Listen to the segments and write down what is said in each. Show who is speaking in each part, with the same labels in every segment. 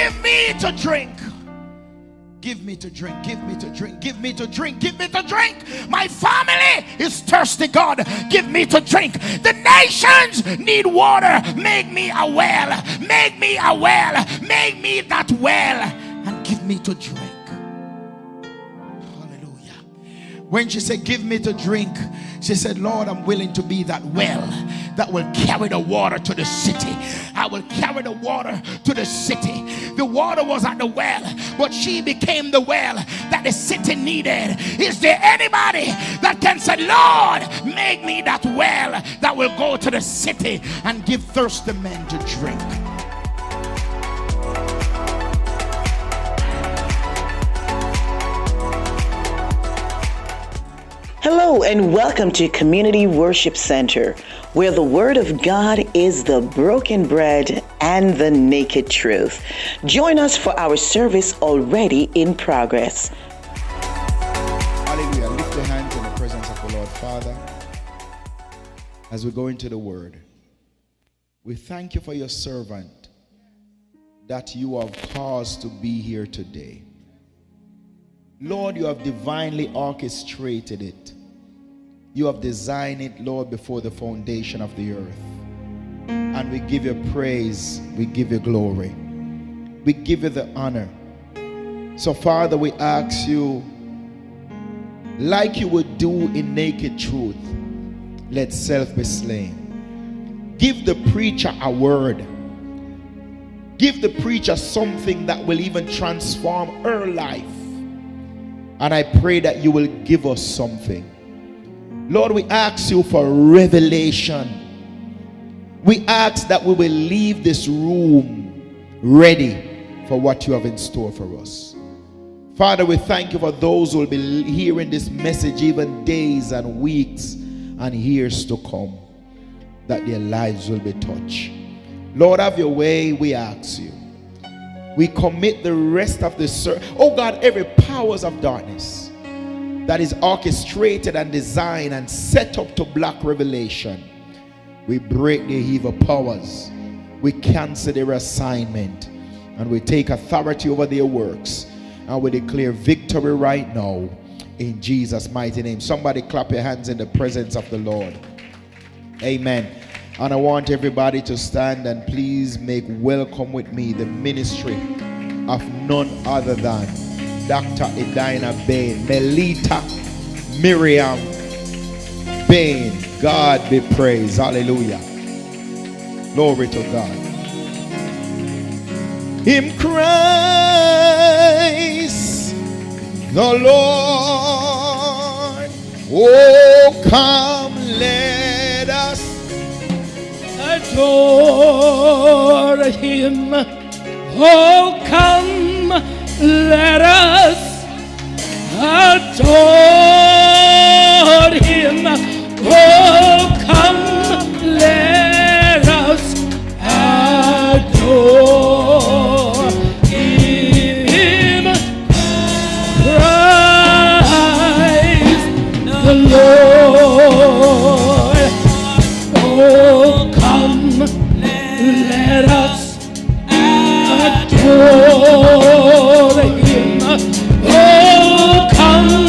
Speaker 1: give me to drink. Give me to drink, give me to drink, give me to drink, give me to drink. My family is thirsty, God. Give me to drink. The nations need water. Make me a well. Make me a well. Make me that well. And give me to drink. Hallelujah. When she said, give me to drink, she said, Lord, I'm willing to be that well that will carry the water to the city. I will carry the water to the city. The water was at the well, but she became the well that the city needed. Is there anybody that can say, Lord, make me that well that will go to the city and give thirsty men to drink?
Speaker 2: Hello and welcome to Community Worship Center, where the Word of God is the broken bread and the naked truth. Join us for our service already in progress.
Speaker 1: Hallelujah. Lift your hands in the presence of the Lord. Father, as we go into the Word, we thank you for your servant that you have caused to be here today. Lord, you have divinely orchestrated it. You have designed it, Lord, before the foundation of the earth. And we give you praise. We give you glory. We give you the honor. So, Father, we ask you, like you would do in naked truth, let self be slain. Give the preacher a word. Give the preacher something that will even transform her life. And I pray that you will give us something. Lord, we ask you for revelation. We ask that we will leave this room ready for what you have in store for us. Father, we thank you for those who will be hearing this message even days and weeks and years to come, that their lives will be touched. Lord, have your way, we ask you. We commit the rest of the service. Oh God, every powers of darkness that is orchestrated and designed and set up to block revelation, we break the evil powers. We cancel their assignment and we take authority over their works, and we declare victory right now in Jesus' mighty name. Somebody clap your hands in the presence of the Lord. Amen. And I want everybody to stand and please make welcome with me the ministry of none other than Dr. Edina Bayne, Loleta Miriam Bayne. God be praised. Hallelujah. Glory to God. In Christ the Lord, oh come let us
Speaker 3: adore him. Oh come let us adore him. Oh come let us adore him. Christ the Lord. Oh come let us adore him. Oh come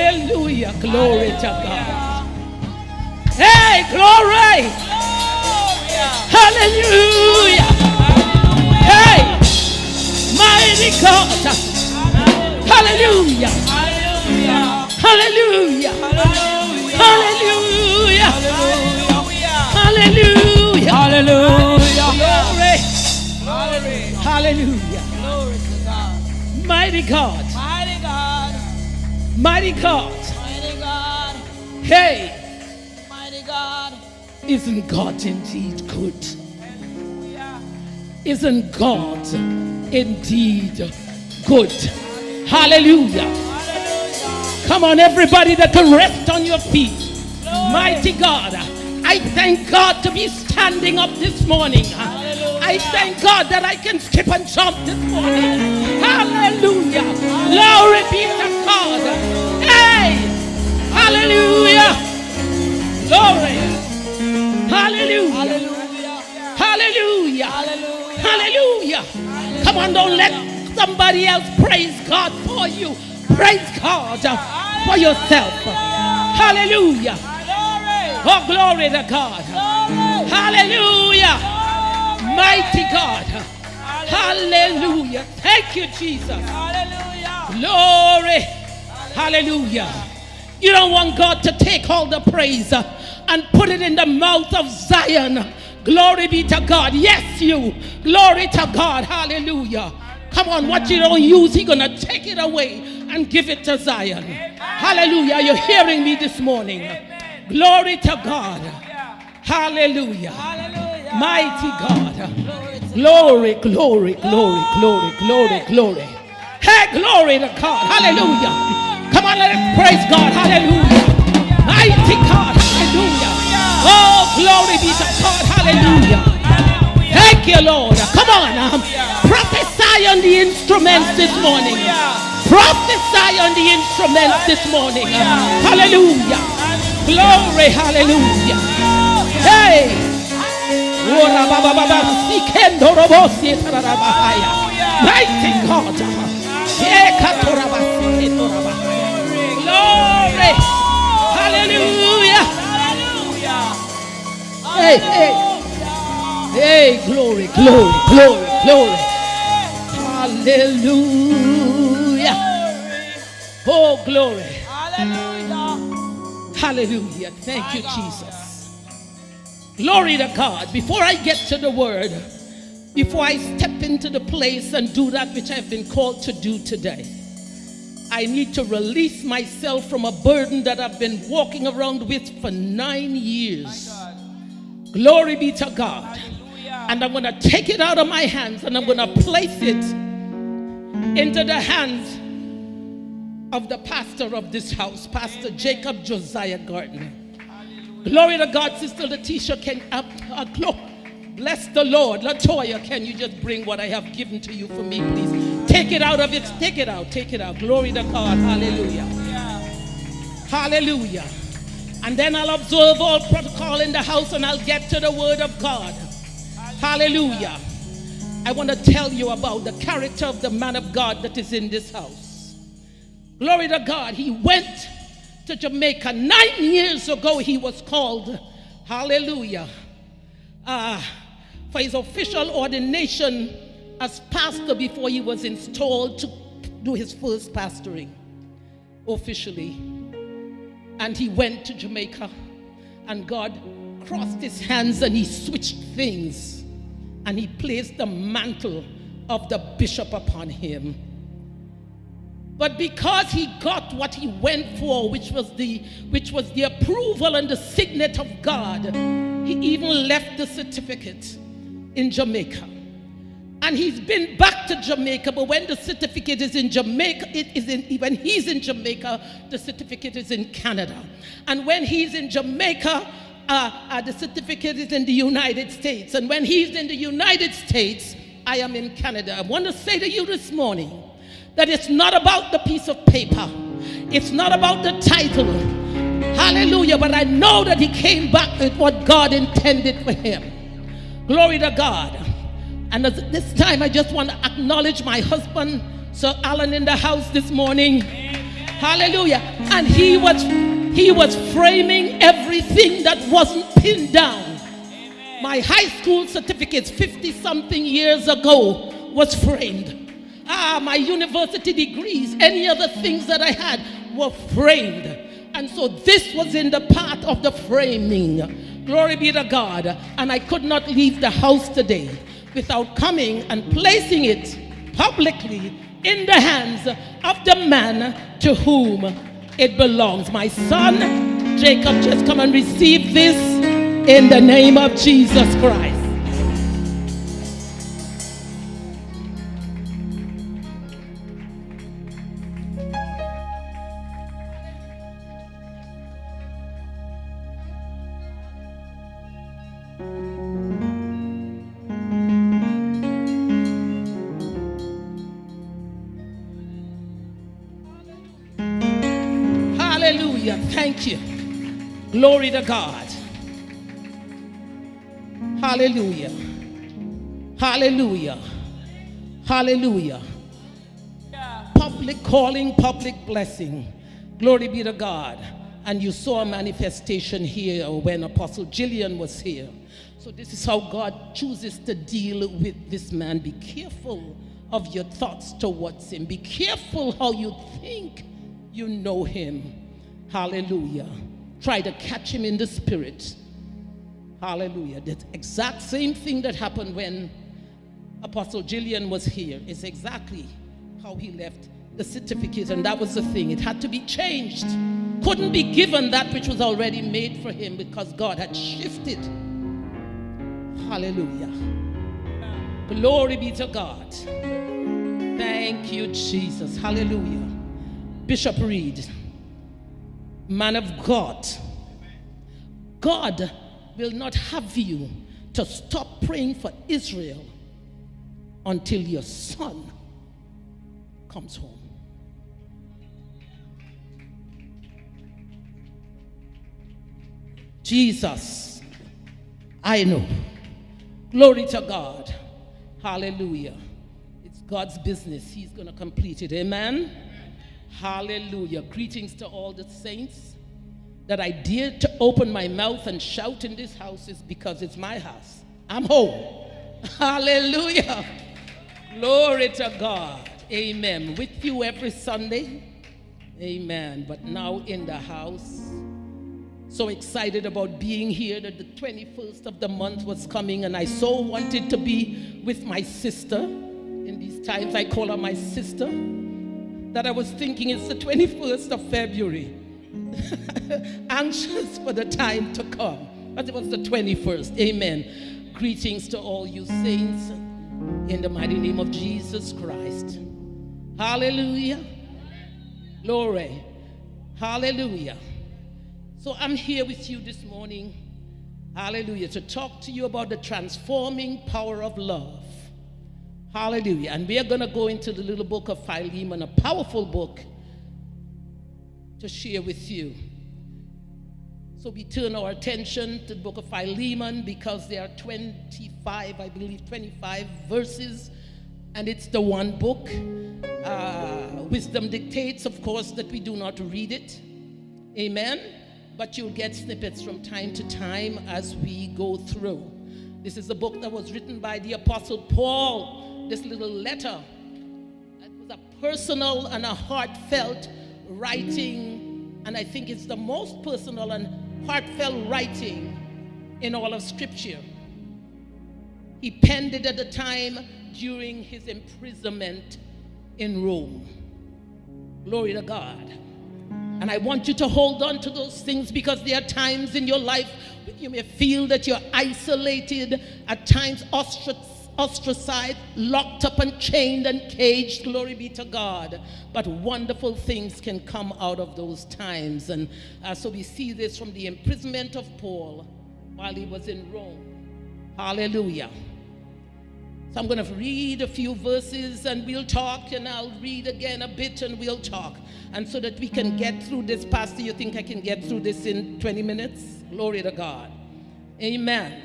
Speaker 3: Hallelujah. Glory to God. Hey, glory. Hallelujah. Hey, mighty God. Hallelujah. Hallelujah. Hallelujah. Hallelujah. Hallelujah. Glory. Hallelujah.
Speaker 4: Glory to God.
Speaker 3: Mighty God.
Speaker 4: Mighty God.
Speaker 3: Mighty God.
Speaker 4: Mighty God.
Speaker 3: Hey,
Speaker 4: Mighty God.
Speaker 3: isn't God indeed good?
Speaker 4: Hallelujah.
Speaker 3: Isn't God indeed good? Hallelujah.
Speaker 4: Hallelujah.
Speaker 3: Come on, everybody that can rest on your feet. Mighty God, I thank God to be standing up this morning. I thank God that I can skip and jump this morning. Hallelujah. Glory be to God. Hey, hallelujah. Glory. Hallelujah. Hallelujah. Hallelujah. Come on, don't let somebody else praise God for you. Praise God for yourself. Hallelujah. Oh, glory to God. Hallelujah. Mighty God. Hallelujah. Thank you, Jesus. Glory. Hallelujah. You don't want God to take all the praise and put it in the mouth of Zion. Glory be to God. Yes, you. Glory to God. Hallelujah. Come on, what you don't use, He's going to take it away and give it to Zion. Hallelujah. You're hearing me this morning. Glory to God. Hallelujah. Mighty God. Glory, glory, glory, glory, glory, glory. Hey, glory to God. Hallelujah. Come on, let us praise God. Hallelujah. Mighty God. Hallelujah. Oh, glory be to God. Hallelujah. Thank you, Lord. Come on. Prophesy on the instruments this morning. Prophesy on the instruments this morning. Hallelujah. Glory. Hallelujah. Hey. Mighty God. Glory. Hallelujah. Hey, hey. Hey, glory, glory, glory, glory. Hallelujah. Oh, glory. Hallelujah. Thank you, Jesus. Glory to God. Before I get to the word, before I step into the place and do that which I've been called to do today, I need to release myself from a burden that I've been walking around with for 9 years. Glory be to God. And I'm going to take it out of my hands and I'm going to place it into the hands of the pastor of this house, Pastor Jacob Josiah Gardner. Glory to God. Sister Letitia, can bless the Lord. Latoya, can you just bring what I have given to you for me, please? Take it out of it. Take it out. Take it out. Glory to God. Hallelujah. Hallelujah. And then I'll observe all protocol in the house and I'll get to the word of God. Hallelujah. I want to tell you about the character of the man of God that is in this house. Glory to God. He went to Jamaica. 9 years ago he was called, hallelujah, for his official ordination as pastor before he was installed to do his first pastoring officially. And he went to Jamaica and God crossed his hands and he switched things and he placed the mantle of the bishop upon him. But because he got what he went for, which was the approval and the signet of God, he even left the certificate in Jamaica. And he's been back to Jamaica, but when the certificate is in Jamaica, when he's in Jamaica, the certificate is in Canada. And when he's in Jamaica, the certificate is in the United States. And when he's in the United States, I am in Canada. I want to say to you this morning that it's not about the piece of paper. It's not about the title. Hallelujah. But I know that he came back with what God intended for him. Glory to God. And at this time, I just want to acknowledge my husband, Sir Alan, in the house this morning. Hallelujah. And he was framing everything that wasn't pinned down. Amen. My high school certificates 50-something years ago was framed. My university degrees, any other things that I had were framed. And so this was in the part of the framing. Glory be to God. And I could not leave the house today without coming and placing it publicly in the hands of the man to whom it belongs. My son, Jacob, just come and receive this in the name of Jesus Christ. Hallelujah. Thank you. Glory to God. Hallelujah. Hallelujah. Hallelujah. Public calling, public blessing. Glory be to God. And you saw a manifestation here when Apostle Gillian was here. So this is how God chooses to deal with this man. Be careful of your thoughts towards him. Be careful how you think you know him. Hallelujah. Try to catch him in the spirit. Hallelujah. The exact same thing that happened when Apostle Gillian was here is exactly how he left the certificate. And that was the thing. It had to be changed. Couldn't be given that which was already made for him because God had shifted. Hallelujah. Glory be to God. Thank you, Jesus. Hallelujah. Bishop Reid, man of God, God will not have you to stop praying for Israel until your son comes home. Jesus, I know. Glory to God. Hallelujah. It's God's business. He's going to complete it. Amen. Hallelujah. Greetings to all the saints. That I dared to open my mouth and shout in this house is because it's my house. I'm home. Hallelujah. Glory to God. Amen. With you every Sunday. Amen. But now in the house. So excited about being here that the 21st of the month was coming, and I so wanted to be with my sister. In these times I call her my sister. That I was thinking it's the 21st of February. Anxious for the time to come. But it was the 21st. Amen. Greetings to all you saints in the mighty name of Jesus Christ. Hallelujah. Glory. Hallelujah. So I'm here with you this morning, hallelujah, to talk to you about the transforming power of love. Hallelujah. And we are going to go into the little book of Philemon, a powerful book to share with you. So we turn our attention to the book of Philemon because there are 25, I believe 25 verses, and it's the one book. Wisdom dictates, of course, that we do not read it. Amen. But you'll get snippets from time to time as we go through. This is a book that was written by the Apostle Paul. This little letter. It was a personal and a heartfelt writing. And I think it's the most personal and heartfelt writing in all of Scripture. He penned it at the time during his imprisonment in Rome. Glory to God. And I want you to hold on to those things because there are times in your life when you may feel that you're isolated, at times ostracized, locked up and chained and caged. Glory be to God. But wonderful things can come out of those times. And so we see this from the imprisonment of Paul while he was in Rome. Hallelujah. So I'm going to read a few verses and we'll talk, and I'll read again a bit and we'll talk. And so that we can get through this. Pastor, you think I can get through this in 20 minutes? Glory to God. Amen.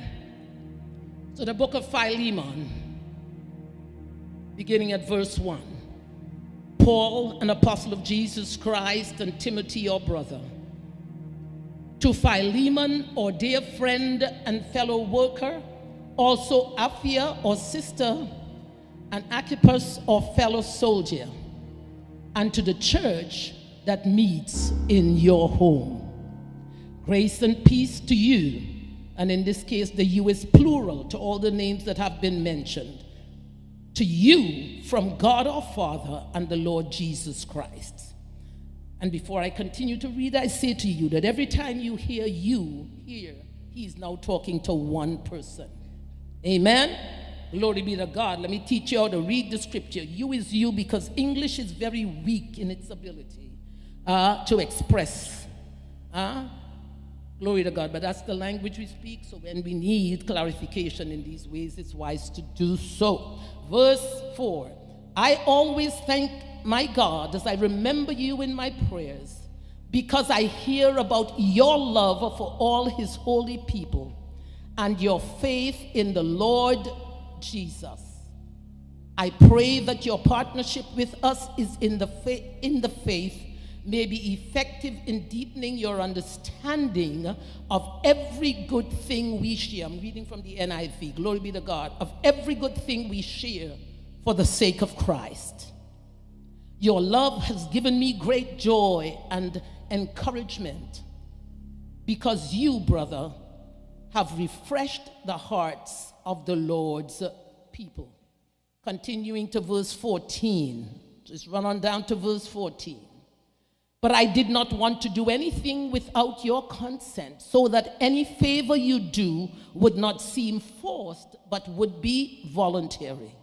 Speaker 3: So the book of Philemon, beginning at verse 1. Paul, an apostle of Jesus Christ, and Timothy, your brother. To Philemon, our dear friend and fellow worker, also Apphia, or sister, and Archippus, or fellow soldier, and to the church that meets in your home. Grace and peace to you, and in this case, the you is plural to all the names that have been mentioned. To you from God our Father and the Lord Jesus Christ. And before I continue to read, I say to you that every time you hear you here, he's now talking to one person. Amen? Glory be to God. Let me teach you how to read the scripture. You is you, because English is very weak in its ability to express. Glory to God. But that's the language we speak, so when we need clarification in these ways, it's wise to do so. Verse 4. I always thank my God as I remember you in my prayers, because I hear about your love for all his holy people and your faith in the Lord Jesus. I pray that your partnership with us is in the faith may be effective in deepening your understanding of every good thing we share. I'm reading from the NIV. Glory be to God. Of every good thing we share for the sake of Christ. Your love has given me great joy and encouragement, because you, brother, have refreshed the hearts of the Lord's people. Continuing to verse 14. Just run on down to verse 14. But I did not want to do anything without your consent, so that any favor you do would not seem forced, but would be voluntary.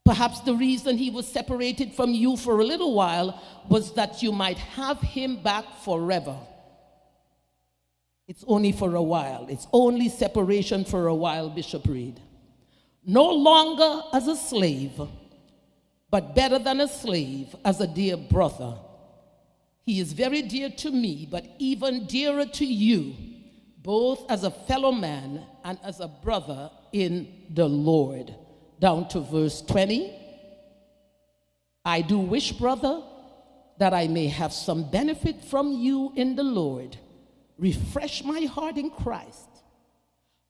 Speaker 3: Perhaps the reason he was separated from you for a little while was that you might have him back forever. It's only for a while. It's only separation for a while, Bishop Reid. No longer as a slave, but better than a slave, as a dear brother. He is very dear to me, but even dearer to you, both as a fellow man and as a brother in the Lord. Down to verse 20. I do wish, brother, that I may have some benefit from you in the Lord. Refresh my heart in Christ.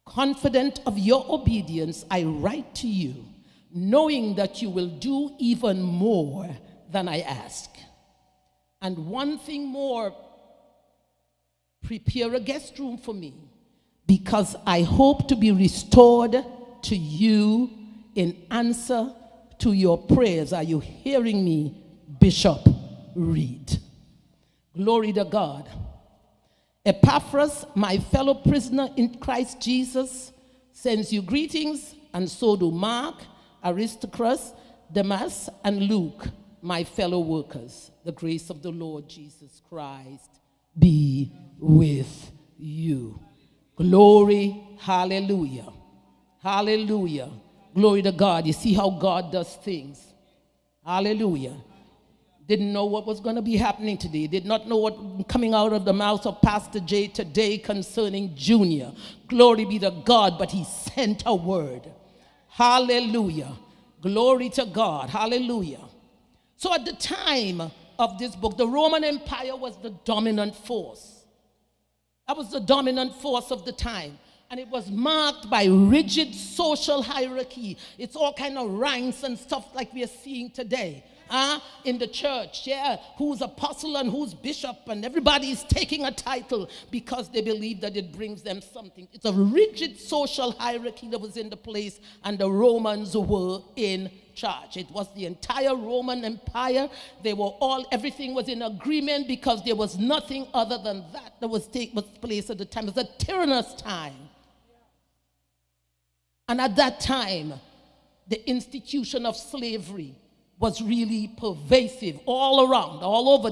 Speaker 3: Confident of your obedience, I write to you, knowing that you will do even more than I ask. And one thing more, prepare a guest room for me, because I hope to be restored to you in answer to your prayers. Are you hearing me, Bishop Reid? Glory to God. Epaphras, my fellow prisoner in Christ Jesus, sends you greetings, and so do Mark, Aristarchus, Demas, and Luke, my fellow workers. The grace of the Lord Jesus Christ be with you. Glory, hallelujah. Hallelujah. Glory to God. You see how God does things. Hallelujah. Didn't know what was going to be happening today. Did not know what was coming out of the mouth of Pastor J today concerning Junior. Glory be to God, but he sent a word. Hallelujah. Glory to God. Hallelujah. So at the time of this book, the Roman Empire was the dominant force. That was the dominant force of the time. And it was marked by rigid social hierarchy. It's all kind of ranks and stuff like we are seeing today. In the church, who's apostle and who's bishop, and everybody is taking a title because they believe that it brings them something. It's a rigid social hierarchy that was in the place, and the Romans were in charge. It was the entire Roman Empire. They were everything was in agreement, because there was nothing other than that was place at the time. It was a tyrannous time. And at that time, the institution of slavery was really pervasive all around. All over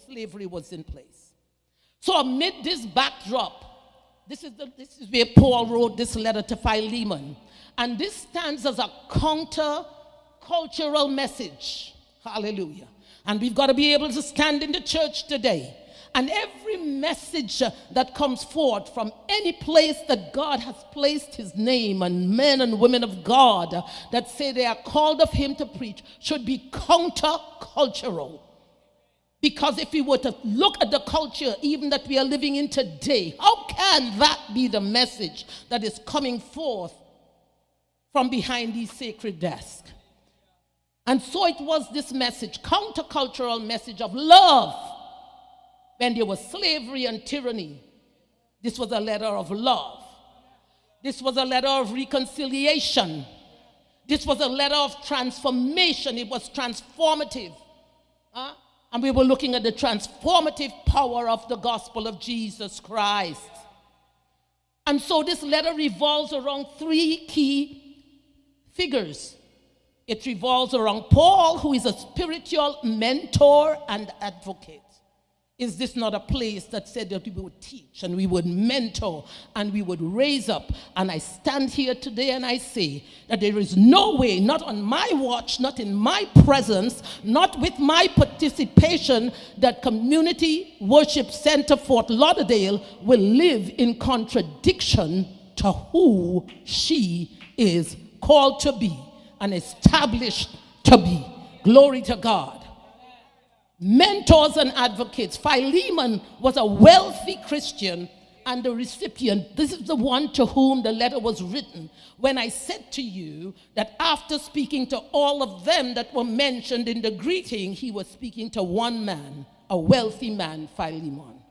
Speaker 3: slavery was in place. So amid this backdrop, this is where Paul wrote this letter to Philemon. And this stands as a counter-cultural message. Hallelujah. And we've got to be able to stand in the church today And every message that comes forth from any place that God has placed his name, and men and women of God that say they are called of him to preach, should be counter-cultural. Because if we were to look at the culture even that we are living in today, how can that be the message that is coming forth from behind these sacred desks? And so it was this message, countercultural message of love. When there was slavery and tyranny, this was a letter of love. This was a letter of reconciliation. This was a letter of transformation. It was transformative. And we were looking at the transformative power of the gospel of Jesus Christ. And so this letter revolves around three key figures. It revolves around Paul, who is a spiritual mentor and advocate. Is this not a place that said that we would teach and we would mentor and we would raise up? And I stand here today and I say that there is no way, not on my watch, not in my presence, not with my participation, that Community Worship Center Fort Lauderdale will live in contradiction to who she is called to be and established to be. Glory to God. Mentors and advocates. Philemon was a wealthy Christian and the recipient. This is the one to whom the letter was written. When I said to you that after speaking to all of them that were mentioned in the greeting, he was speaking to one man, a wealthy man, Philemon.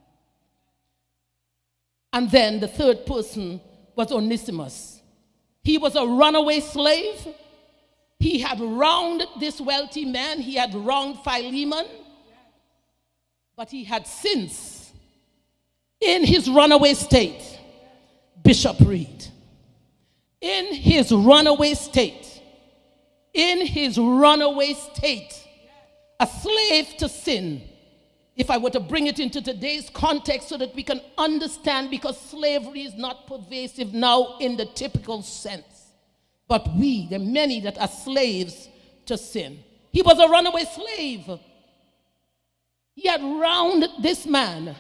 Speaker 3: And then the third person was Onesimus. He was a runaway slave. He had wronged this wealthy man. He had wronged Philemon. But he had since, in his runaway state, Bishop Reid, in his runaway state, a slave to sin. If I were to bring it into today's context so that we can understand, because slavery is not pervasive now in the typical sense. But there are many that are slaves to sin. He was a runaway slave. He had wronged this man,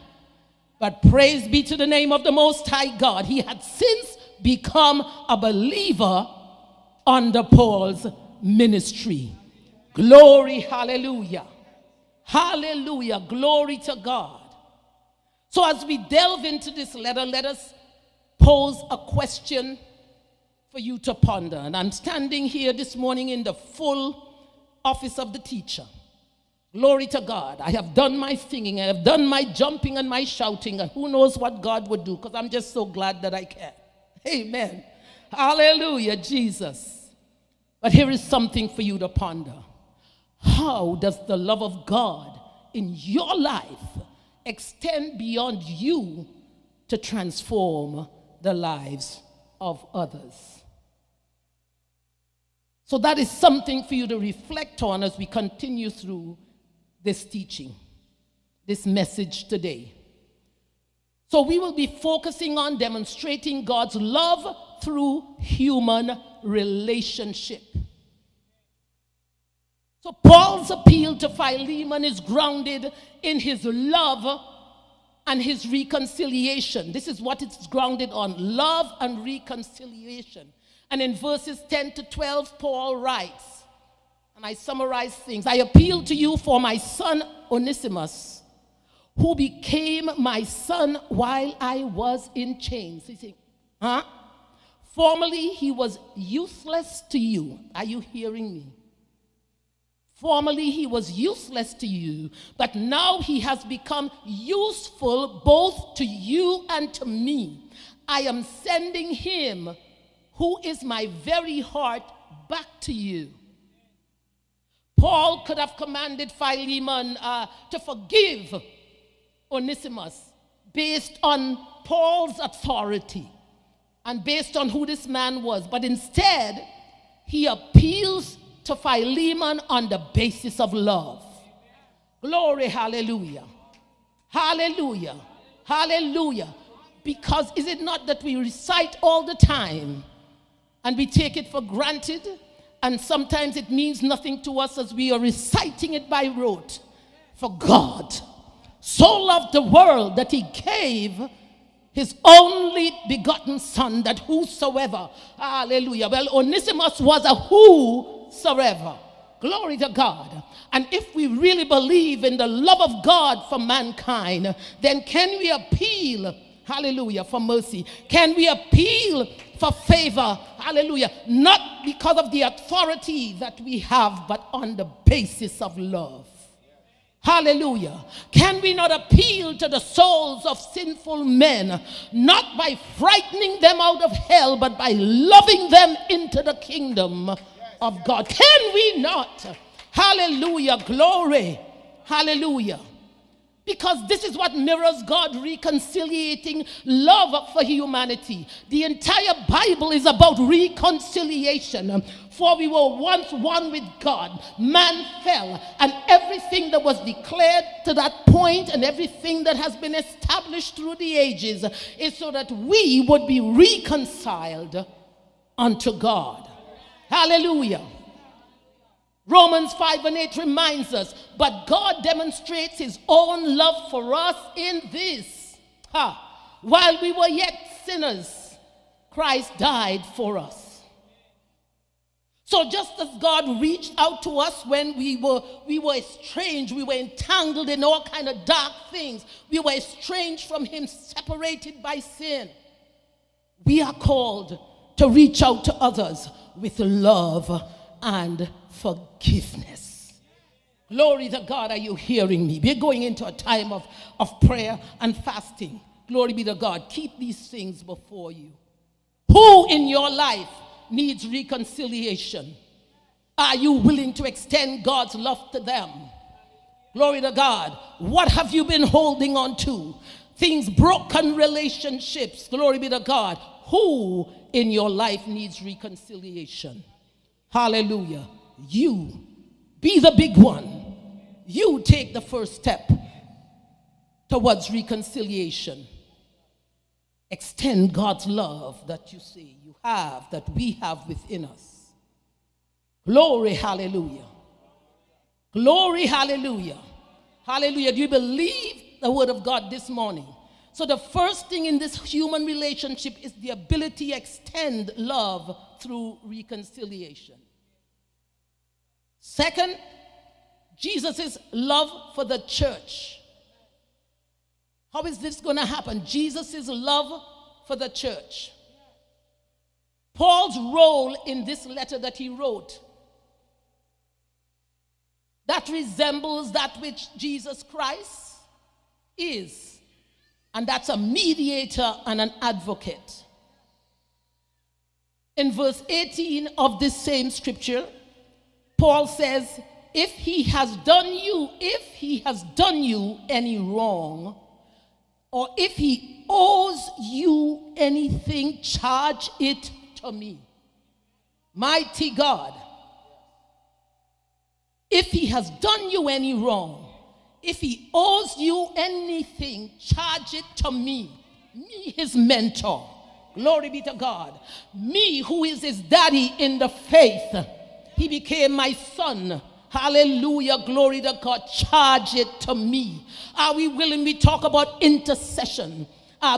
Speaker 3: but praise be to the name of the Most High God. He had since become a believer under Paul's ministry. Glory, hallelujah. Hallelujah, glory to God. So as we delve into this letter, let us pose a question for you to ponder. And I'm standing here this morning in the full office of the teacher. Glory to God. I have done my singing. I have done my jumping and my shouting. And who knows what God would do, because I'm just so glad that I can. Amen. Hallelujah, Jesus. But here is something for you to ponder. How does the love of God in your life extend beyond you to transform the lives of others? So that is something for you to reflect on as we continue through this teaching, this message today. So we will be focusing on demonstrating God's love through human relationship. So Paul's appeal to Philemon is grounded in his love and his reconciliation. This is what it's grounded on, love and reconciliation. And in verses 10 to 12, Paul writes, and I summarize things, I appeal to you for my son Onesimus, who became my son while I was in chains. You see, Formerly he was useless to you. Are you hearing me? Formerly he was useless to you, but now he has become useful both to you and to me. I am sending him, who is my very heart, back to you. Paul could have commanded Philemon to forgive Onesimus based on Paul's authority and based on who this man was. But instead, he appeals to Philemon on the basis of love. Glory, hallelujah. Hallelujah. Hallelujah. Because is it not that we recite all the time and we take it for granted, and sometimes it means nothing to us as we are reciting it by rote? For God so loved the world that he gave his only begotten son, that whosoever, hallelujah. Well, Onesimus was a whosoever. Glory to God. And if we really believe in the love of God for mankind, then can we appeal, hallelujah, for mercy? Can we appeal for favor? Hallelujah. Not because of the authority that we have, but on the basis of love. Hallelujah. Can we not appeal to the souls of sinful men, not by frightening them out of hell, but by loving them into the kingdom of God? Can we not? Hallelujah. Glory. Hallelujah. Because this is what mirrors God reconciliating love for humanity. The entire Bible is about reconciliation. For we were once one with God. Man fell, and everything that was declared to that point and everything that has been established through the ages is so that we would be reconciled unto God. Hallelujah. Romans 5:8 reminds us, but God demonstrates his own love for us in this. While we were yet sinners, Christ died for us. So just as God reached out to us when we were estranged, we were entangled in all kind of dark things, we were estranged from him, separated by sin, we are called to reach out to others with love and forgiveness. Glory to God. Are you hearing me? We're going into a time of prayer and fasting. Glory be to God. Keep these things before you. Who in your life needs reconciliation? Are you willing to extend God's love to them? Glory to God. What have you been holding on to? Things, broken relationships. Glory be to God. Who in your life needs reconciliation? Hallelujah. You be the big one. You take the first step towards reconciliation. Extend God's love that you say you have, that we have within us. Glory, hallelujah. Glory, hallelujah. Hallelujah. Do you believe the word of God this morning? So the first thing in this human relationship is the ability to extend love through reconciliation. Second, Jesus' love for the church. How is this going to happen? Jesus' love for the church. Paul's role in this letter that he wrote, that resembles that which Jesus Christ is. And that's a mediator and an advocate. In verse 18 of this same scripture, Paul says, if he has done you any wrong, or if he owes you anything, charge it to me. Mighty God. If he has done you any wrong, if he owes you anything, charge it to me. Me, his mentor. Glory be to God. Me, who is his daddy in the faith. He became my son. Hallelujah. Glory to God. Charge it to me. Are we willing? We talk about intercession.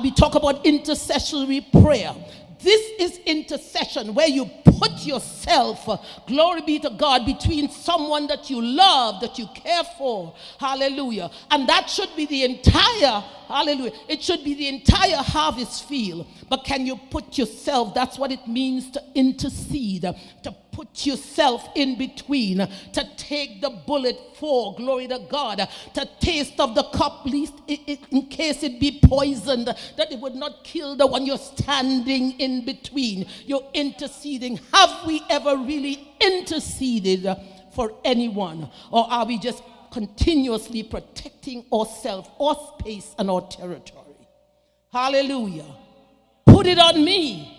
Speaker 3: We talk about intercessory prayer. This is intercession, where you put yourself, glory be to God, between someone that you love, that you care for. Hallelujah. And that should be the entire, hallelujah, it should be the entire harvest field. But can you put yourself, that's what it means to intercede, to put yourself in between, to take the bullet for, glory to God, to taste of the cup, least in case it be poisoned, that it would not kill the one you're standing in between. You're interceding. Have we ever really interceded for anyone? Or are we just continuously protecting ourselves, our space, and our territory? Hallelujah. Put it on me.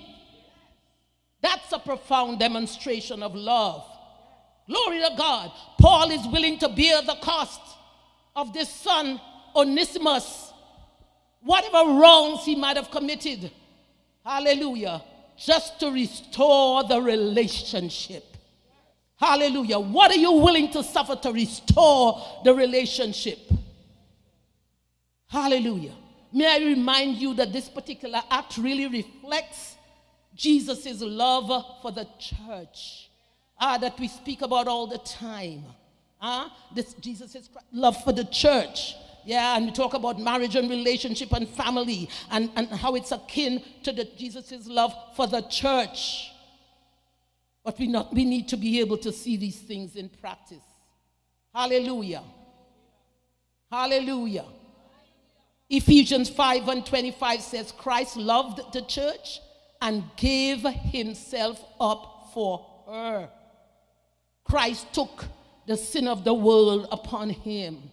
Speaker 3: That's a profound demonstration of love. Glory to God. Paul is willing to bear the cost of this son, Onesimus, whatever wrongs he might have committed. Hallelujah. Just to restore the relationship. Hallelujah. What are you willing to suffer to restore the relationship? Hallelujah. May I remind you that this particular act really reflects Jesus' love for the church that we speak about all the time. This Jesus' love for the church. Yeah, and we talk about marriage and relationship and family and how it's akin to Jesus' love for the church. But we need to be able to see these things in practice. Hallelujah. Hallelujah. Ephesians 5:25 says, Christ loved the church and gave himself up for her. Christ took the sin of the world upon him.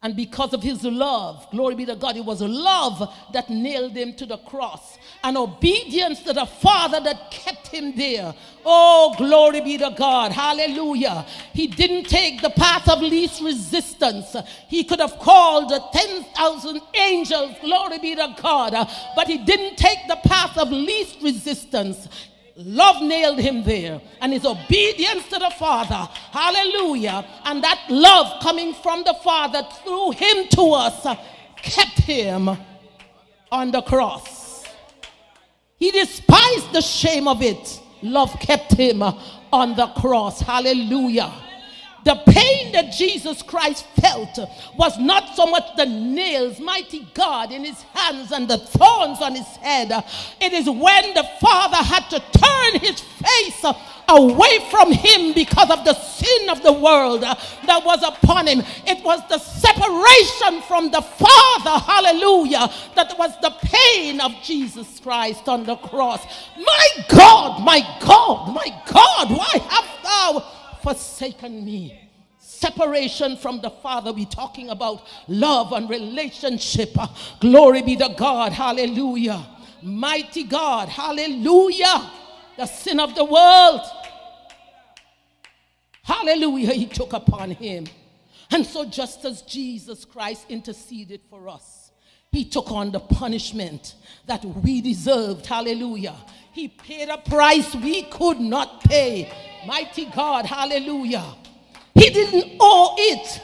Speaker 3: And because of his love, glory be to God, it was love that nailed him to the cross. And obedience to the Father that kept him there. Oh, glory be to God. Hallelujah. He didn't take the path of least resistance. He could have called 10,000 angels, glory be to God. But he didn't take the path of least resistance. Love nailed him there, and his obedience to the Father, hallelujah, and that love coming from the Father through him to us kept him on the cross. He despised the shame of it. Love kept him on the cross. Hallelujah. The pain that Jesus Christ felt was not so much the nails, mighty God, in his hands and the thorns on his head. It is when the Father had to turn his face away from him because of the sin of the world that was upon him. It was the separation from the Father, hallelujah, that was the pain of Jesus Christ on the cross. My God, my God, my God, why hast thou forsaken me? Separation from the Father. We're talking about love and relationship. Glory be to God. Hallelujah. Mighty God. Hallelujah. The sin of the world. Hallelujah. He took upon him. And so just as Jesus Christ interceded for us, he took on the punishment that we deserved. Hallelujah. He paid a price we could not pay. Mighty God, hallelujah. He didn't owe it,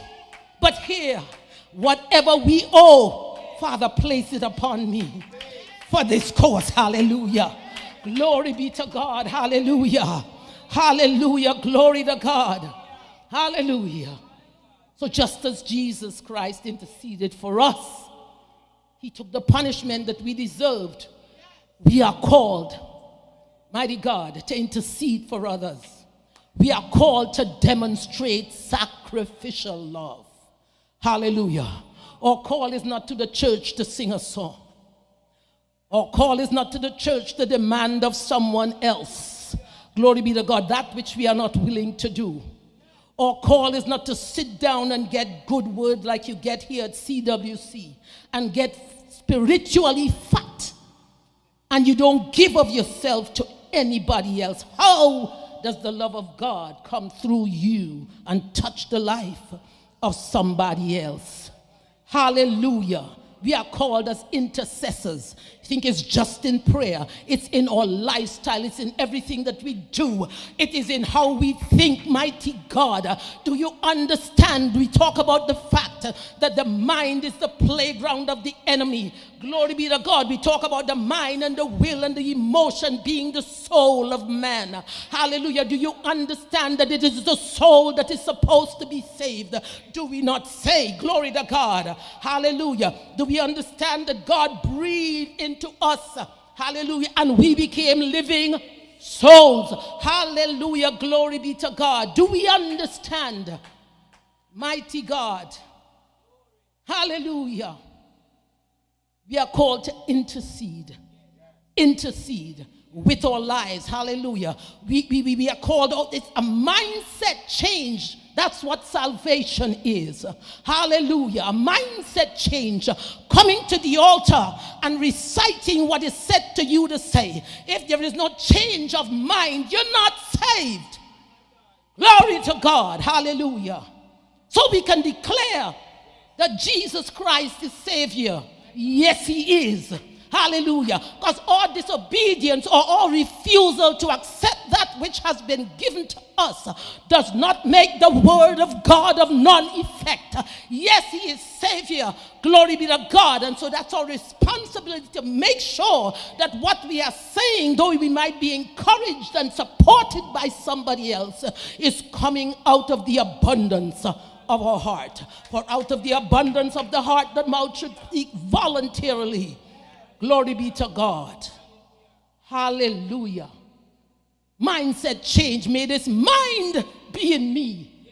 Speaker 3: but here, whatever we owe, Father, place it upon me for this cause, hallelujah. Glory be to God, hallelujah. Hallelujah, glory to God, hallelujah. So just as Jesus Christ interceded for us, he took the punishment that we deserved. We are called, mighty God, to intercede for others. We are called to demonstrate sacrificial love. Hallelujah. Our call is not to the church to sing a song. Our call is not to the church to demand of someone else. Glory be to God, that which we are not willing to do. Our call is not to sit down and get good word like you get here at CWC and get spiritually fat and you don't give of yourself to anybody else. How does the love of God come through you and touch the life of somebody else? Hallelujah. We are called as intercessors. I think it's just in prayer. It's in our lifestyle. It's in everything that we do. It is in how we think, mighty God. Do you understand? We talk about the fact that the mind is the playground of the enemy. Glory be to God. We talk about the mind and the will and the emotion being the soul of man. Hallelujah. Do you understand that it is the soul that is supposed to be saved? Do we not say, glory to God? Hallelujah. Do we understand that God breathed into us? Hallelujah. And we became living souls. Hallelujah. Glory be to God. Do we understand? Mighty God. Hallelujah. We are called to intercede. Intercede with our lives. Hallelujah. We are called out. It's a mindset change. That's what salvation is. Hallelujah. A mindset change. Coming to the altar and reciting what is said to you to say. If there is no change of mind, you're not saved. Glory to God. Hallelujah. So we can declare that Jesus Christ is Savior. Yes, he is. Hallelujah. Because all disobedience or all refusal to accept that which has been given to us does not make the word of God of none effect. Yes, he is Savior. Glory be to God. And so that's our responsibility to make sure that what we are saying, though we might be encouraged and supported by somebody else, is coming out of the abundance of our heart. For out of the abundance of the heart, the mouth should speak voluntarily. Glory be to God. Hallelujah. Mindset change. May this mind be in me.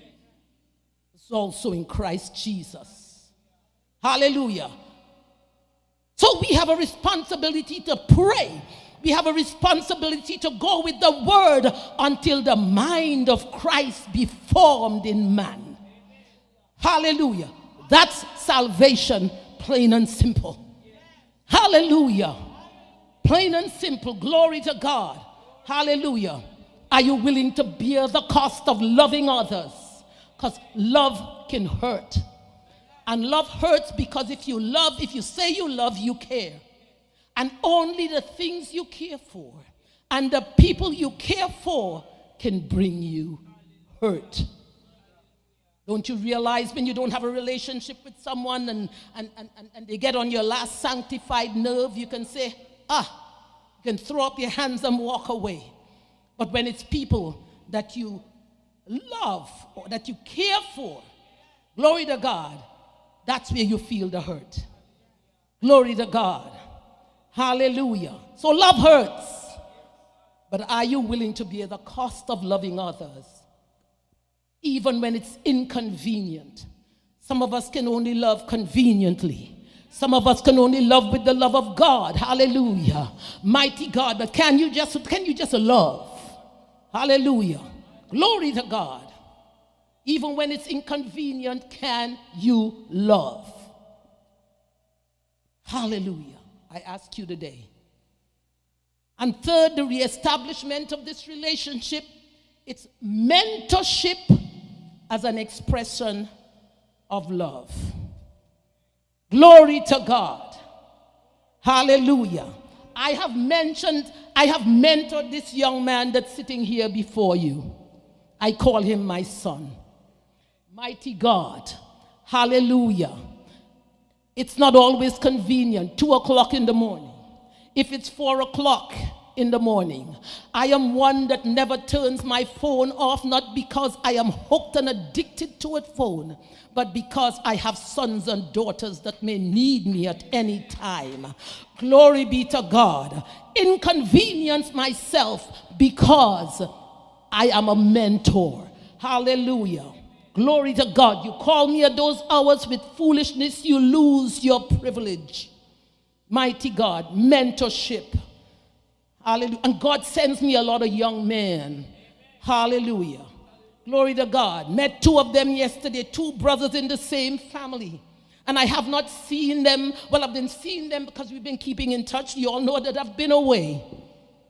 Speaker 3: It's also in Christ Jesus. Hallelujah. So we have a responsibility to pray. We have a responsibility to go with the word until the mind of Christ be formed in man. Hallelujah. That's salvation, plain and simple. Hallelujah. Plain and simple. Glory to God. Hallelujah. Are you willing to bear the cost of loving others? Because love can hurt. And love hurts because if you say you love, you care. And only the things you care for and the people you care for can bring you hurt. Don't you realize when you don't have a relationship with someone and they get on your last sanctified nerve, you can say, you can throw up your hands and walk away. But when it's people that you love or that you care for, glory to God, that's where you feel the hurt. Glory to God. Hallelujah. So love hurts. But are you willing to bear the cost of loving others? Even when it's inconvenient. Some of us can only love conveniently. Some of us can only love with the love of God. Hallelujah. Mighty God. But can you just love? Hallelujah. Glory to God. Even when it's inconvenient, can you love? Hallelujah. I ask you today. And third, the reestablishment of this relationship. It's mentorship as an expression of love. Glory to God. Hallelujah. I have mentored this young man that's sitting here before you. I call him my son. Mighty God. Hallelujah. It's not always convenient. 2 o'clock in the morning. If it's 4 o'clock in the morning. I am one that never turns my phone off, not because I am hooked and addicted to a phone, but because I have sons and daughters that may need me at any time. Glory be to God. Inconvenience myself because I am a mentor. Hallelujah. Glory to God. You call me at those hours with foolishness, you lose your privilege. Mighty God. Mentorship. Hallelujah. And God sends me a lot of young men. Hallelujah. Glory to God. Met 2 of them yesterday, 2 brothers in the same family. And I have not seen them. Well, I've been seeing them because we've been keeping in touch. You all know that I've been away.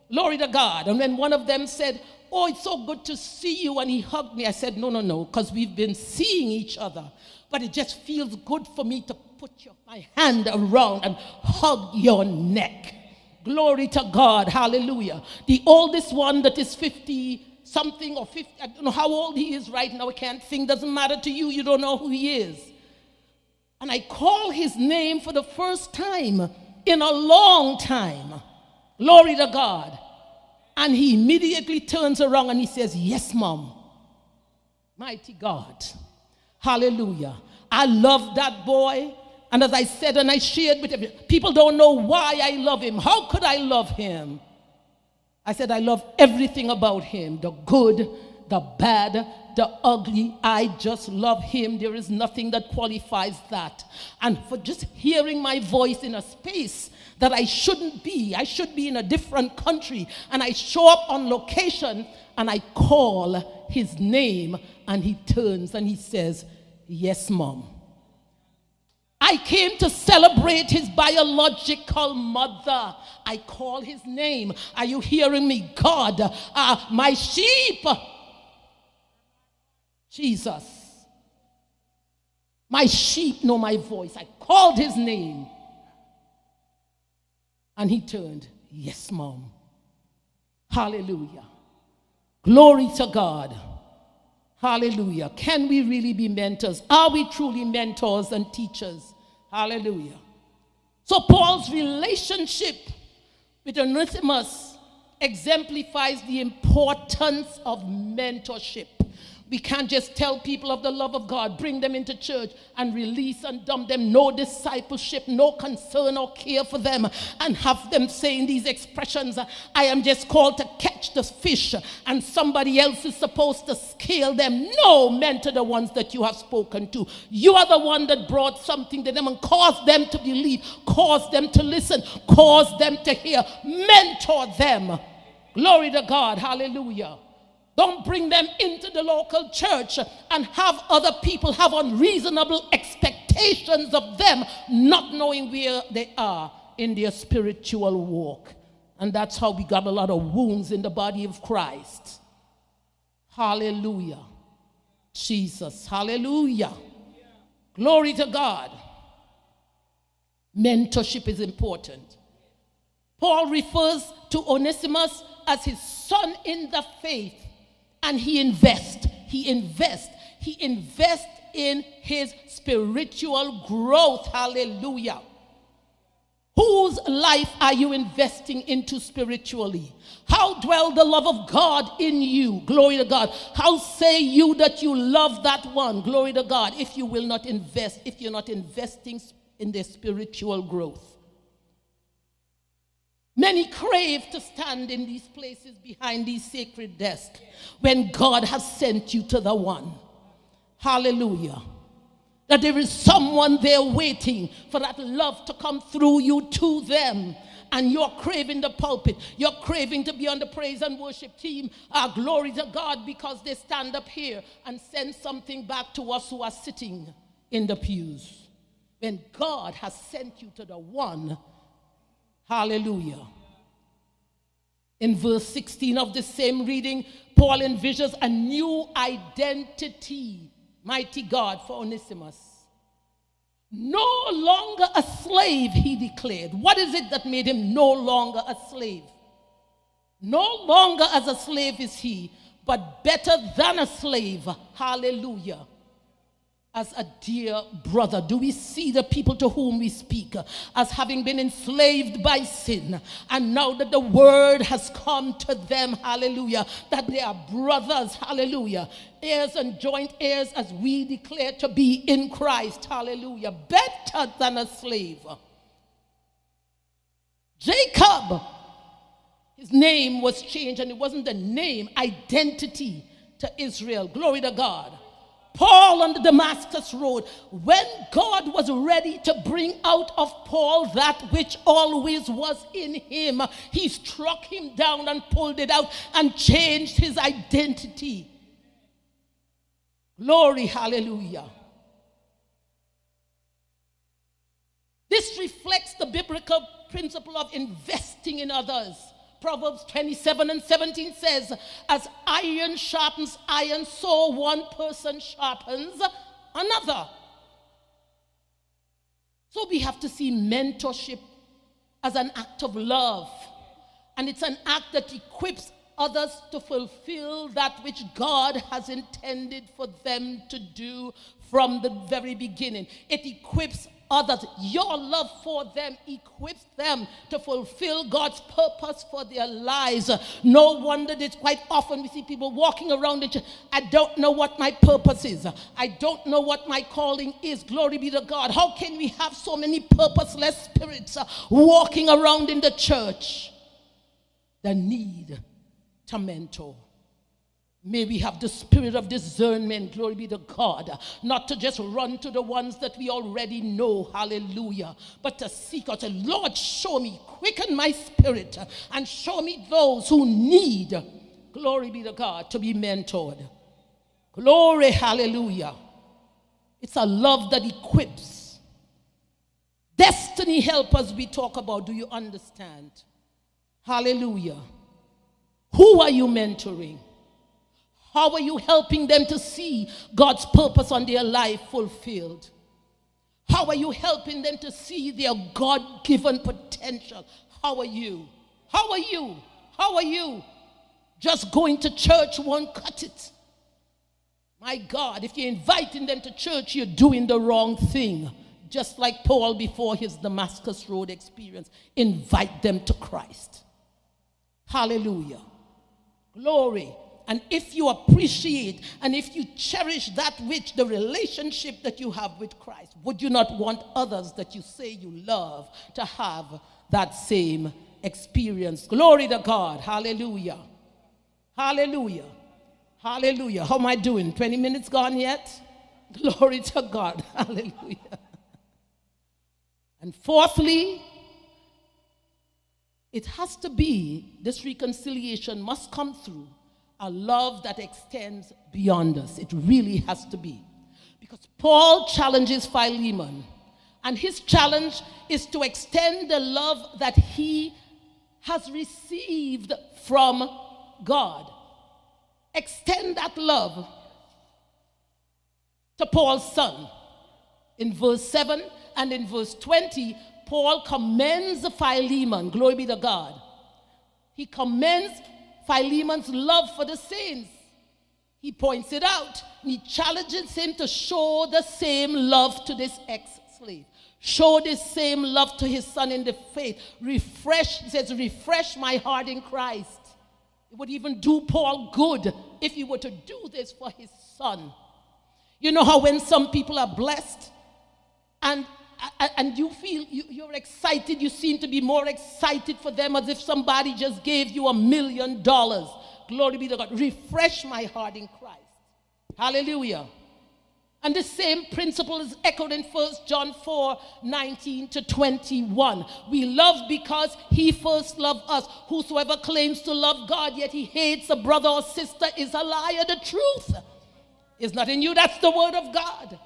Speaker 3: Glory to God. And when one of them said, "Oh, it's so good to see you," and he hugged me, I said, no, because we've been seeing each other. But it just feels good for me to put my hand around and hug your neck. Glory to God. Hallelujah. The oldest one that is 50-something or 50, I don't know how old he is right now. I can't think. Doesn't matter to you. You don't know who he is. And I call his name for the first time in a long time. Glory to God. And he immediately turns around and he says, "Yes, Mom." Mighty God. Hallelujah. I love that boy. And as I said and I shared with him, people don't know why I love him. How could I love him? I said I love everything about him. The good, the bad, the ugly. I just love him. There is nothing that qualifies that. And for just hearing my voice in a space that I shouldn't be. I should be in a different country. And I show up on location and I call his name and he turns and he says, "Yes, Mom." I came to celebrate his biological mother. I call his name. Are you hearing me? God, my sheep. Jesus. My sheep know my voice. I called his name. And he turned, yes, Mom. Hallelujah. Glory to God. Hallelujah. Can we really be mentors? Are we truly mentors and teachers? Hallelujah. So Paul's relationship with Onesimus exemplifies the importance of mentorship. We can't just tell people of the love of God, bring them into church and release and dump them. No discipleship, no concern or care for them, and have them saying these expressions, I am just called to catch the fish and somebody else is supposed to scale them. No, mentor the ones that you have spoken to. You are the one that brought something to them and caused them to believe, caused them to listen, caused them to hear. Mentor them. Glory to God. Hallelujah. Don't bring them into the local church and have other people have unreasonable expectations of them, not knowing where they are in their spiritual walk. And that's how we got a lot of wounds in the body of Christ. Hallelujah. Jesus. Hallelujah. Glory to God. Mentorship is important. Paul refers to Onesimus as his son in the faith. And he invests in his spiritual growth. Hallelujah. Whose life are you investing into spiritually? How dwell the love of God in you? Glory to God. How say you that you love that one? Glory to God. If you will not invest, if you're not investing in their spiritual growth. Many crave to stand in these places behind these sacred desks when God has sent you to the one. Hallelujah. That there is someone there waiting for that love to come through you to them. And you're craving the pulpit. You're craving to be on the praise and worship team. Glory to God, because they stand up here and send something back to us who are sitting in the pews. When God has sent you to the one. Hallelujah. In verse 16 of the same reading, Paul envisions a new identity, mighty God, for Onesimus. No longer a slave, he declared. What is it that made him no longer a slave? No longer as a slave is he, but better than a slave. Hallelujah. As a dear brother. Do we see the people to whom we speak as having been enslaved by sin, and now that the word has come to them, hallelujah, that they are brothers, hallelujah, heirs and joint heirs as we declare to be in Christ, hallelujah, better than a slave. Jacob, his name was changed, and it wasn't the name, identity to Israel. Glory to God. Paul on the Damascus road, when God was ready to bring out of Paul that which always was in him, he struck him down and pulled it out and changed his identity. Glory, hallelujah. This reflects the biblical principle of investing in others. Proverbs 27:17 says, as iron sharpens iron, so one person sharpens another. So we have to see mentorship as an act of love. And it's an act that equips others to fulfill that which God has intended for them to do from the very beginning. It equips others. Your love for them equips them to fulfill God's purpose for their lives. No wonder that quite often we see people walking around and I don't know what my purpose is. I don't know what my calling is. Glory be to God. How can we have so many purposeless spirits walking around in the church? The need to mentor. May we have the spirit of discernment, glory be to God, not to just run to the ones that we already know, hallelujah, but to seek out, and Lord, show me, quicken my spirit, and show me those who need, glory be to God, to be mentored. Glory, hallelujah. It's a love that equips. Destiny helpers we talk about, do you understand? Hallelujah. Who are you mentoring? How are you helping them to see God's purpose on their life fulfilled? How are you helping them to see their God-given potential? How are you? How are you? How are you? Just going to church won't cut it. My God, if you're inviting them to church, you're doing the wrong thing. Just like Paul before his Damascus Road experience. Invite them to Christ. Hallelujah. Glory. And if you appreciate and if you cherish that which the relationship that you have with Christ, would you not want others that you say you love to have that same experience? Glory to God. Hallelujah. Hallelujah. Hallelujah. How am I doing? 20 minutes gone yet? Glory to God. Hallelujah. And fourthly, it has to be, this reconciliation must come through a love that extends beyond us. It really has to be. Because Paul challenges Philemon, and his challenge is to extend the love that he has received from God. Extend that love to Paul's son. In verse 7 and in verse 20, Paul commends Philemon. Glory be to God. He commends Philemon's love for the saints. He points it out. He challenges him to show the same love to this ex-slave. Show this same love to his son in the faith. Refresh, it says, refresh my heart in Christ. It would even do Paul good if he were to do this for his son. You know how when some people are blessed and you feel you're excited, you seem to be more excited for them as if somebody just gave you $1 million. Glory be to God. Refresh my heart in Christ. Hallelujah. And the same principle is echoed in 1 John 4:19-21. We love because he first loved us. Whosoever claims to love God, yet he hates a brother or sister, is a liar. The truth is not in you. That's the word of God.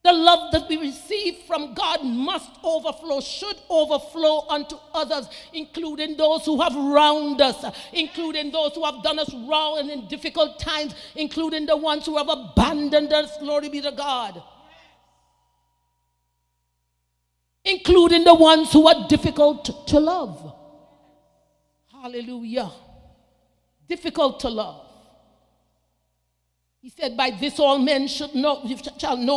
Speaker 3: The love that we receive from God must overflow, should overflow unto others, including those who have wronged us, including those who have done us wrong and in difficult times, including the ones who have abandoned us. Glory be to God. Including the ones who are difficult to love. Hallelujah. Difficult to love. He said, by this all men shall know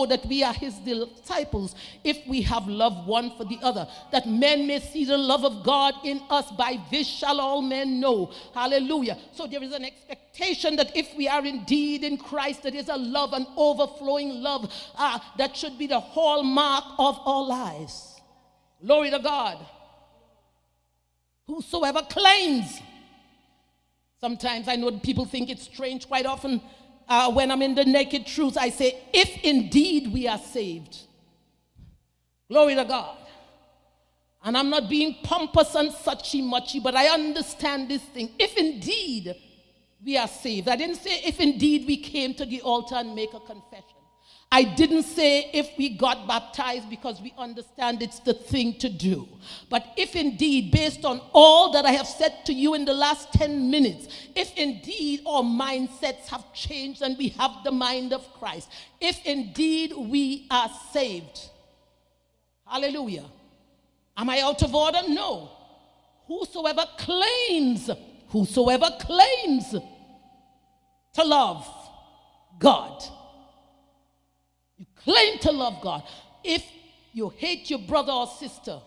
Speaker 3: that we are his disciples, if we have love one for the other, that men may see the love of God in us. By this shall all men know. Hallelujah. So there is an expectation that if we are indeed in Christ, there is a love, an overflowing love that should be the hallmark of our lives. Glory to God. Whosoever claims. Sometimes I know people think it's strange. Quite often, when I'm in the naked truth, I say, if indeed we are saved. Glory to God. And I'm not being pompous and suchy-muchy, but I understand this thing. If indeed we are saved. I didn't say if indeed we came to the altar and make a confession. I didn't say if we got baptized because we understand it's the thing to do. But if indeed, based on all that I have said to you in the last 10 minutes, if indeed our mindsets have changed and we have the mind of Christ, if indeed we are saved, hallelujah. Am I out of order? No. Whosoever claims to love God, you claim to love God. If you hate your brother or sister,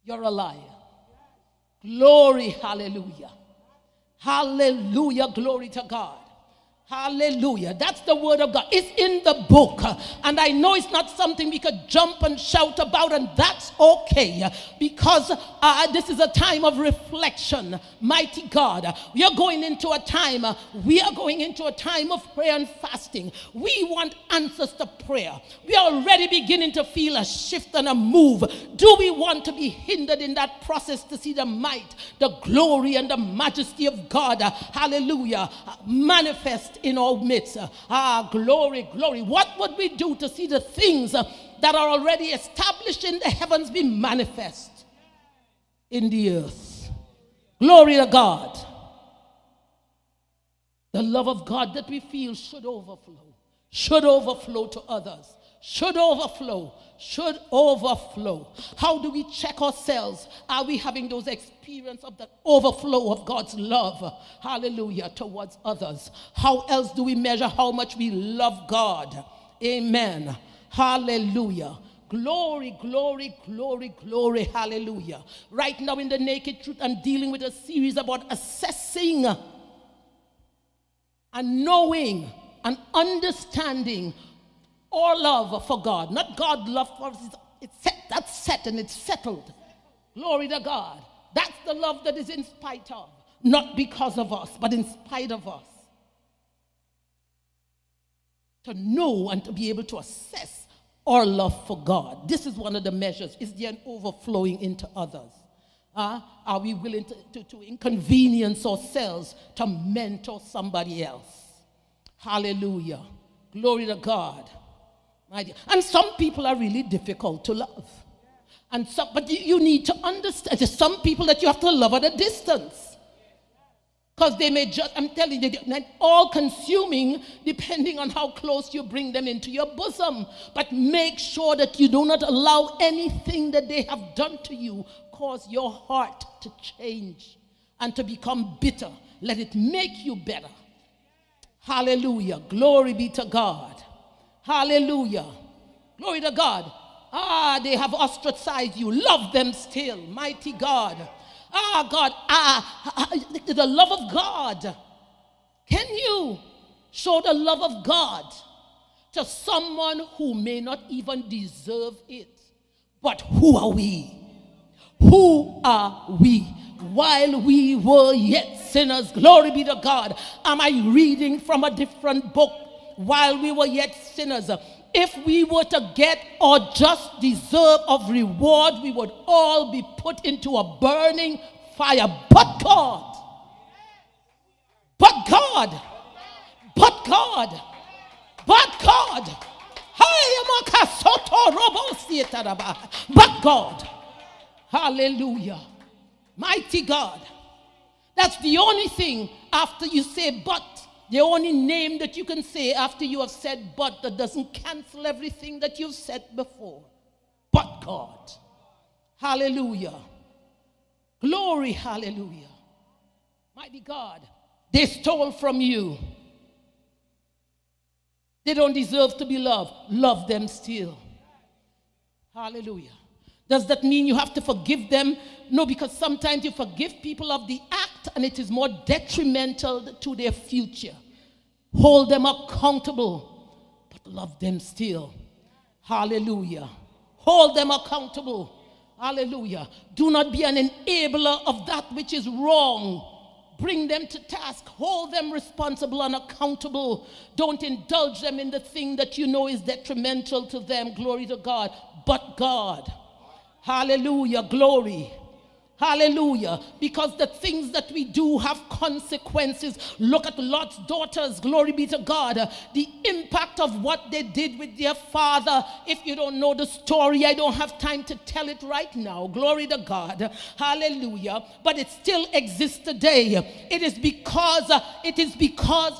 Speaker 3: you're a liar. Glory, hallelujah. Hallelujah, glory to God. Hallelujah. That's the word of God. It's in the book. And I know it's not something we could jump and shout about, and that's okay. Because this is a time of reflection. Mighty God. We are going into a time of prayer and fasting. We want answers to prayer. We are already beginning to feel a shift and a move. Do we want to be hindered in that process to see the might, the glory, and the majesty of God, hallelujah, manifest in our midst? Glory, glory. What would we do to see the things that are already established in the heavens be manifest in the earth? Glory to God. The love of God that we feel should overflow to others. Should overflow. Should overflow. How do we check ourselves? Are we having those experiences of the overflow of God's love? Hallelujah, towards others. How else do we measure how much we love God? Amen. Hallelujah. Glory, glory, glory, glory. Hallelujah. Right now in the Naked Truth, I'm dealing with a series about assessing and knowing and understanding our love for God. Not God love for us. It's set, that's set and it's settled. Glory to God. That's the love that is in spite of. Not because of us, but in spite of us. To know and to be able to assess our love for God. This is one of the measures. Is there an overflowing into others? Are we willing to inconvenience ourselves to mentor somebody else? Hallelujah. Glory to God. And some people are really difficult to love. But you need to understand, there's some people that you have to love at a distance. Because they may just, I'm telling you, they're not all consuming depending on how close you bring them into your bosom. But make sure that you do not allow anything that they have done to you cause your heart to change and to become bitter. Let it make you better. Hallelujah. Glory be to God. Hallelujah. Glory to God. They have ostracized you. Love them still. Mighty God. God. The love of God. Can you show the love of God to someone who may not even deserve it? But who are we? Who are we? While we were yet sinners. Glory be to God. Am I reading from a different book? While we were yet sinners. If we were to get our just deserve of reward, we would all be put into a burning fire. But God. But God. But God. But God. But God. Hallelujah. Mighty God. That's the only thing after you say but. The only name that you can say after you have said but that doesn't cancel everything that you've said before. But God. Hallelujah. Glory, hallelujah. Mighty God. They stole from you. They don't deserve to be loved. Love them still. Hallelujah. Does that mean you have to forgive them? No, because sometimes you forgive people of the act and it is more detrimental to their future. Hold them accountable, but love them still. Hallelujah. Hold them accountable. Hallelujah. Do not be an enabler of that which is wrong. Bring them to task. Hold them responsible and accountable. Don't indulge them in the thing that you know is detrimental to them. Glory to God. But God. Hallelujah. Glory. Hallelujah. Because the things that we do have consequences. Look at Lot's daughters. Glory be to God. The impact of what they did with their father. If you don't know the story, I don't have time to tell it right now. Glory to God. Hallelujah. But it still exists today. It is because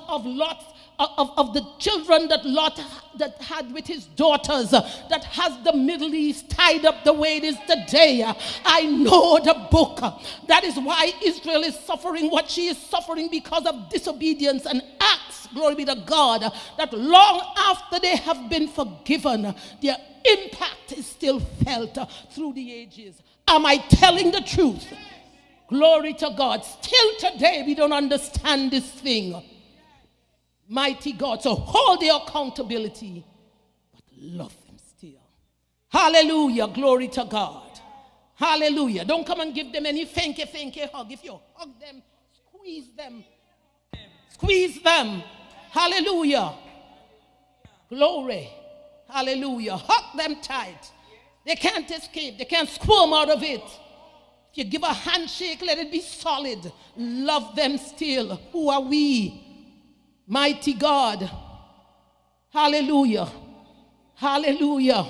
Speaker 3: of Lot's of the children that Lot that had with his daughters that has the Middle East tied up the way it is today. I know the book. That is why Israel is suffering what she is suffering because of disobedience and acts, glory be to God, that long after they have been forgiven, their impact is still felt through the ages. Am I telling the truth? Glory to God. Still today we don't understand this thing. Mighty God. So hold their accountability, but love them still. Hallelujah. Glory to God. Hallelujah. Don't come and give them any thank you hug. If you hug them, squeeze them. Squeeze them. Hallelujah. Glory. Hallelujah. Hug them tight. They can't escape. They can't squirm out of it. If you give a handshake, let it be solid. Love them still. Who are we? Mighty God. Hallelujah. Hallelujah.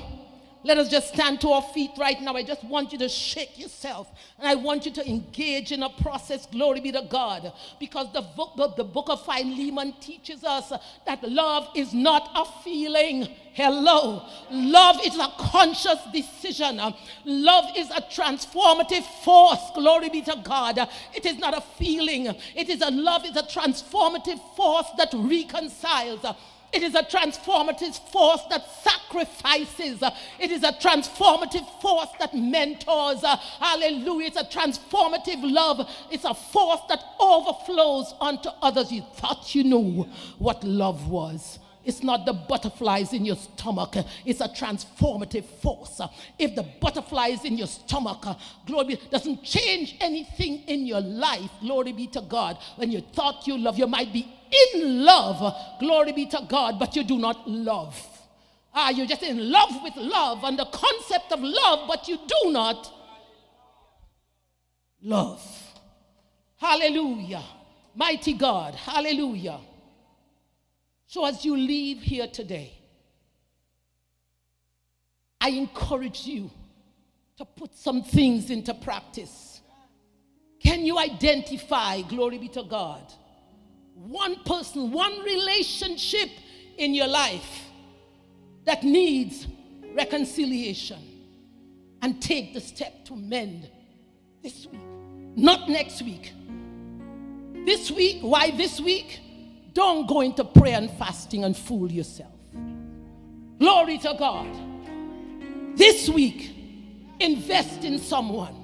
Speaker 3: Let us just stand to our feet right now. I just want you to shake yourself. And I want you to engage in a process, glory be to God. Because the book of Philemon teaches us that love is not a feeling. Hello. Love is a conscious decision. Love is a transformative force, glory be to God. It is not a feeling. Love is a transformative force that reconciles. It is a transformative force that sacrifices. It is a transformative force that mentors. Hallelujah. It's a transformative love. It's a force that overflows onto others. You thought you knew what love was. It's not the butterflies in your stomach. It's a transformative force. If the butterflies in your stomach, glory, doesn't change anything in your life, glory be to God. When you thought you love, you might be in love, glory be to God, but you do not love. You're just in love with love and the concept of love, but you do not love. Hallelujah. Mighty God. Hallelujah. So as you leave here today, I encourage you to put some things into practice. Can you identify, glory be to God, one person, one relationship in your life that needs reconciliation, and take the step to mend this week, not next week. This week, why this week? Don't go into prayer and fasting and fool yourself. Glory to God. This week, invest in someone.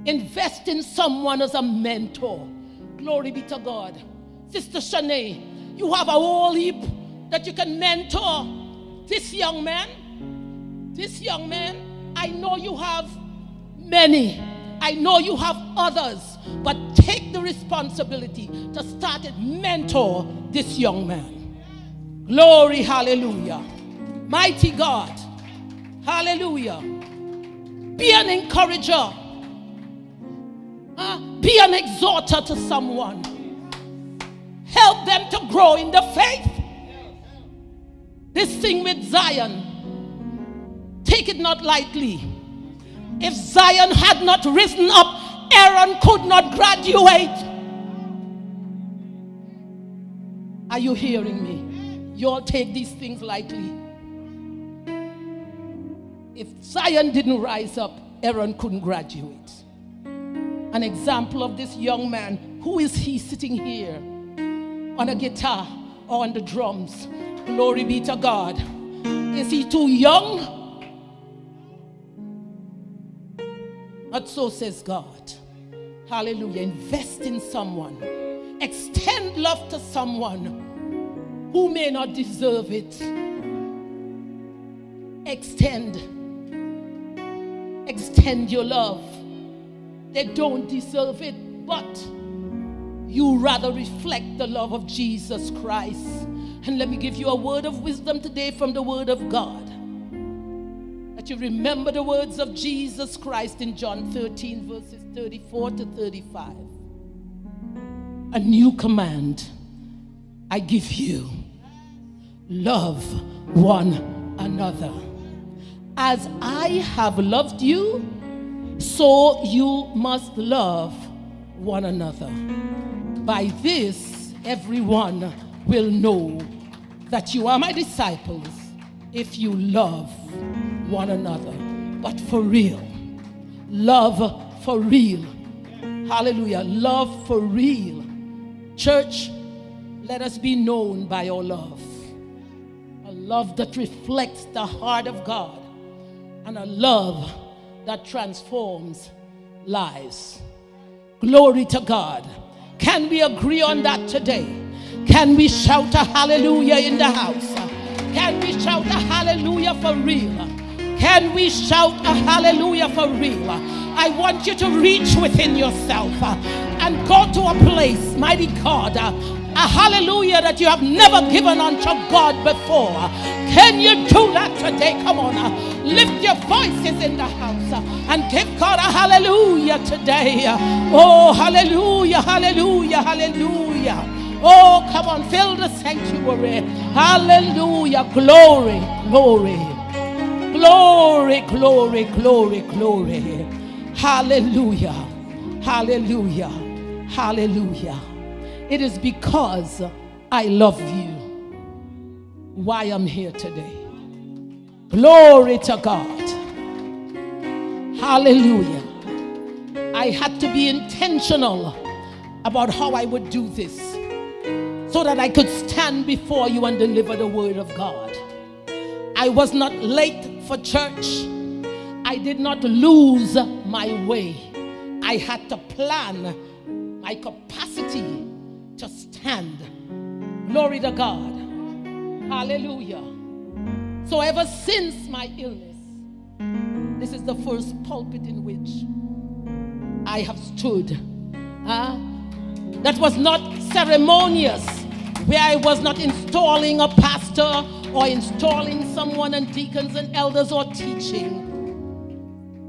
Speaker 3: Invest in someone as a mentor. Glory be to God. Sister Shanae, you have a whole heap that you can mentor. This young man, I know you have many. I know you have others, but take the responsibility to start and mentor this young man. Glory, hallelujah. Mighty God, hallelujah. Be an encourager. Be an exhorter to someone. Help them to grow in the faith. This thing with Zion, take it not lightly. If Zion had not risen up, Aaron could not graduate. Are you hearing me? You all take these things lightly. If Zion didn't rise up, Aaron couldn't graduate. An example of this young man, who is he sitting here on a guitar or on the drums? Glory be to God. Is he too young? But so says God. Hallelujah. Invest in someone. Extend love to someone who may not deserve it. Extend your love. They don't deserve it, but you rather reflect the love of Jesus Christ. And let me give you a word of wisdom today from the word of God. That you remember the words of Jesus Christ in John 13 verses 34 to 35. A new command I give you. Love one another. As I have loved you, so you must love one another. By this, everyone will know that you are my disciples if you love one another. But for real, love for real. Hallelujah, love for real. Church, let us be known by our love. A love that reflects the heart of God, and a love that transforms lives. Glory to God. Can we agree on that today? Can we shout a hallelujah in the house? Can we shout a hallelujah for real? Can we shout a hallelujah for real? I want you to reach within yourself and go to a place, mighty God, a hallelujah that you have never given unto God before. Can you do that today? Come on, lift your voices in the house and give God a hallelujah today. Oh, hallelujah, hallelujah, hallelujah. Oh, come on, fill the sanctuary. Hallelujah, glory, glory. Glory, glory, glory, glory. Hallelujah. Hallelujah. Hallelujah. It is because I love you why I'm here today. Glory to God. Hallelujah. I had to be intentional about how I would do this so that I could stand before you and deliver the word of God. I was not late for church. I did not lose my way. I had to plan my capacity to stand. Glory to God. Hallelujah. So ever since my illness, this is the first pulpit in which I have stood. That was not ceremonious, where I was not installing a pastor or installing someone and deacons and elders or teaching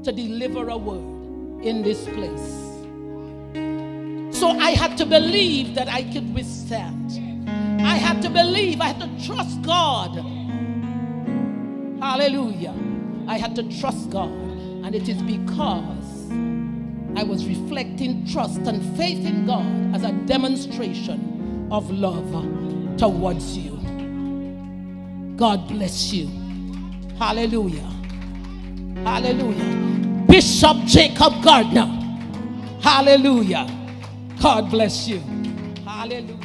Speaker 3: to deliver a word in this place. So I had to believe that I could withstand. I had to believe, I had to trust God. Hallelujah. I had to trust God. And it is because I was reflecting trust and faith in God as a demonstration of love towards you. God bless you. Hallelujah. Hallelujah. Bishop Jacob Gardner. Hallelujah. God bless you. Hallelujah.